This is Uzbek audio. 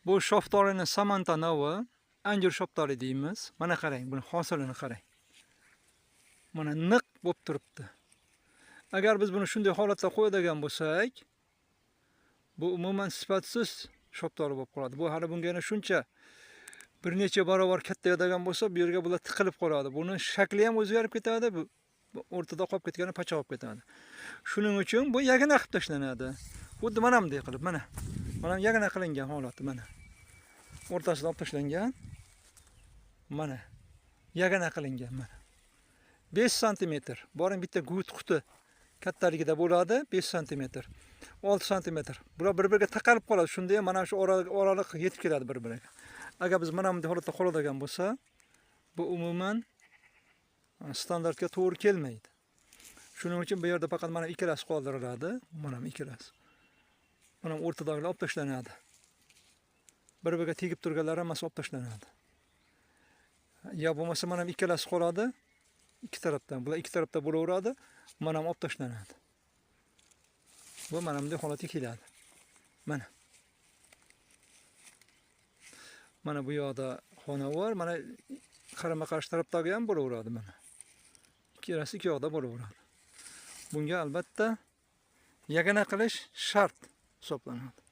Bu shoftorini Samanta novi, anjir shoftori deymiz. Mana qarang, buni hosilini qarang. Mana niq bo'lib turibdi. Agar biz buni shunday holatda qo'yadigan bo'lsak, bu umuman sifatsiz shoftori bo'lib qoladi. Bu hali bunga yana shuncha bir necha barobar kattayadigan bo'lsa, bu yerga bular tiqilib qoladi. Buni shakli ham o'zgarib ketadi, bu o'rtada qolib ketgani pacha olib ketadi. Shuning uchun bu yagana qilib tashlanadi. Xuddi mana bunday qilib, mana. Mana yagana qilingan holati mana. O'rtasida olib tashlangan. Mana. Yagana qilingan mana. 5 sm. Boring bitta gut quti kattaligida bo'ladi, 5 sm. 6 sm. Bular bir-biriga taqalib qoladi. Shunda ham mana shu oraliq yetib keladi bir-biriga. Agar biz mana bunday holatda qoladigan bo'lsa, bu umuman standartga to'g'ri kelmaydi. Shuning uchun bu yerda faqat mana ikkalasi qoldiriladi, mana ikkalasi. Mana o'rtadagilar olib tashlanadi. Bir-biriga tegib turganlar hammasi olib tashlanadi. Ya bo'lmasa mana ikkalasi qoladi, ikki tarafdan. Bular ikki tarafda bo'laveradi, mana olib tashlanadi. Bu mana bunday holatga keladi. Mana. Mana bu yoqda xona bor, mana qarama-qarshi tarafdagi ham bo'laveradi mana. Ikkalasi ikki yoqda bo'laveradi. Bunga albatta yagana qilish shart hisoblanadi.